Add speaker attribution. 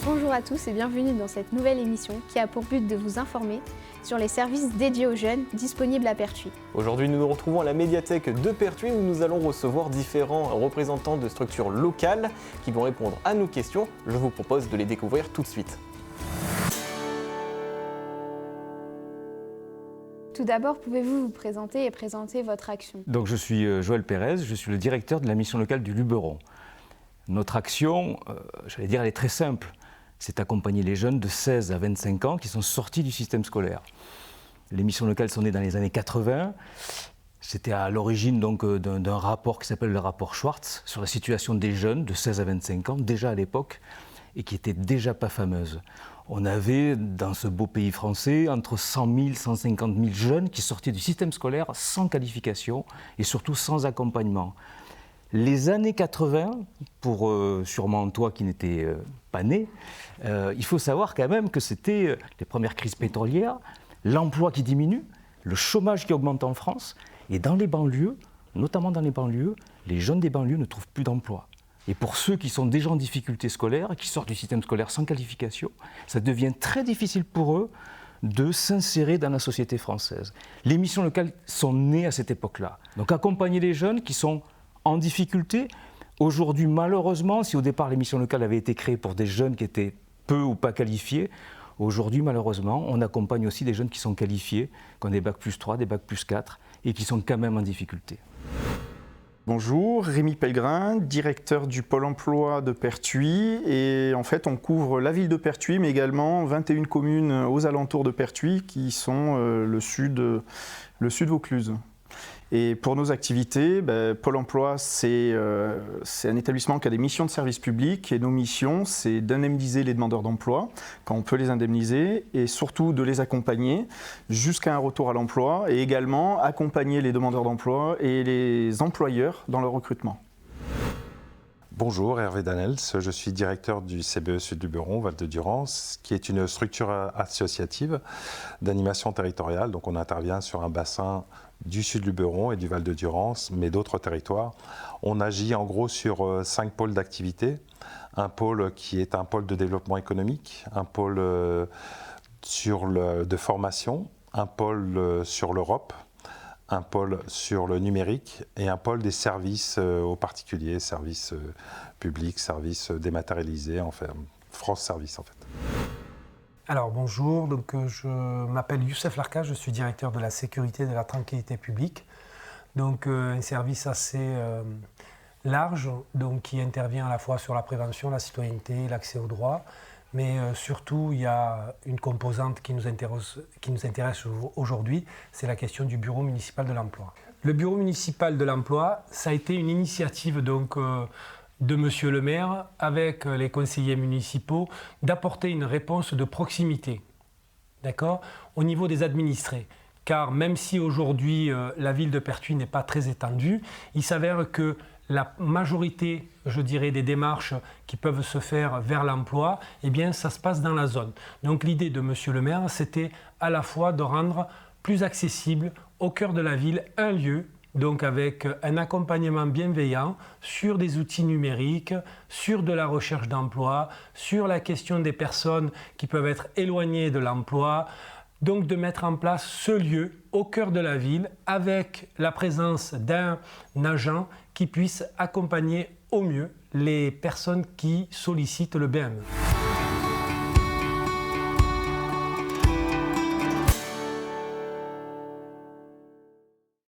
Speaker 1: Bonjour à tous et bienvenue dans cette nouvelle émission qui a pour but de vous informer sur les services dédiés aux jeunes disponibles à Pertuis.
Speaker 2: Aujourd'hui, nous nous retrouvons à la médiathèque de Pertuis où nous allons recevoir différents représentants de structures locales qui vont répondre à nos questions. Je vous propose de les découvrir tout de suite.
Speaker 1: Tout d'abord, pouvez-vous vous présenter et présenter votre action?
Speaker 3: Donc, je suis Joël Pérez, je suis le directeur de la mission locale du Luberon. Notre action, elle est très simple. C'est accompagner les jeunes de 16 à 25 ans qui sont sortis du système scolaire. Les missions locales sont nées dans les années 80. C'était à l'origine donc d'un rapport qui s'appelle le rapport Schwartz sur la situation des jeunes de 16 à 25 ans, déjà à l'époque, et qui était déjà pas fameuse. On avait, dans ce beau pays français, entre 100 000 et 150 000 jeunes qui sortaient du système scolaire sans qualification et surtout sans accompagnement. Les années 80, pour sûrement toi qui n'étais pas né, il faut savoir quand même que c'était les premières crises pétrolières, l'emploi qui diminue, le chômage qui augmente en France, et dans les banlieues, notamment dans les banlieues, les jeunes des banlieues ne trouvent plus d'emploi. Et pour ceux qui sont déjà en difficulté scolaire, qui sortent du système scolaire sans qualification, ça devient très difficile pour eux de s'insérer dans la société française. Les missions locales sont nées à cette époque-là. Donc accompagner les jeunes qui sont en difficulté. Aujourd'hui, malheureusement, si au départ les missions locales avaient été créées pour des jeunes qui étaient peu ou pas qualifiés, aujourd'hui, malheureusement, on accompagne aussi des jeunes qui sont qualifiés, qui ont des bac+3, des bac+4 et qui sont quand même en difficulté.
Speaker 4: Bonjour, Rémi Pellegrin, directeur du Pôle emploi de Pertuis. Et en fait, on couvre la ville de Pertuis, mais également 21 communes aux alentours de Pertuis qui sont le sud Vaucluse. Et pour nos activités, Pôle emploi, c'est un établissement qui a des missions de service public. Et nos missions, c'est d'indemniser les demandeurs d'emploi, quand on peut les indemniser, et surtout de les accompagner jusqu'à un retour à l'emploi, et également accompagner les demandeurs d'emploi et les employeurs dans leur recrutement.
Speaker 5: Bonjour, Hervé Danels, je suis directeur du CBE Sud-Luberon, Val-de-Durance, qui est une structure associative d'animation territoriale. Donc on intervient sur un bassin du Sud-Luberon et du Val-de-Durance, mais d'autres territoires. On agit en gros sur 5 pôles d'activité. Un pôle qui est un pôle de développement économique, un pôle de formation, un pôle sur l'Europe, un pôle sur le numérique et un pôle des services aux particuliers, services publics, services dématérialisés, enfin, France Service en fait.
Speaker 6: Alors bonjour, je m'appelle Youssef Larka, je suis directeur de la sécurité et de la tranquillité publique. Un service assez large qui intervient à la fois sur la prévention, la citoyenneté, l'accès aux droits. Mais surtout, il y a une composante qui nous intéresse aujourd'hui, c'est la question du bureau municipal de l'emploi. Le bureau municipal de l'emploi, ça a été une initiative de Monsieur le maire, avec les conseillers municipaux, d'apporter une réponse de proximité, au niveau des administrés. Car même si aujourd'hui la ville de Pertuis n'est pas très étendue, il s'avère que la majorité, des démarches qui peuvent se faire vers l'emploi, ça se passe dans la zone. Donc l'idée de Monsieur le maire, c'était à la fois de rendre plus accessible au cœur de la ville un lieu, avec un accompagnement bienveillant sur des outils numériques, sur de la recherche d'emploi, sur la question des personnes qui peuvent être éloignées de l'emploi. Donc de mettre en place ce lieu au cœur de la ville avec la présence d'un agent qui puisse accompagner au mieux les personnes qui sollicitent le BME.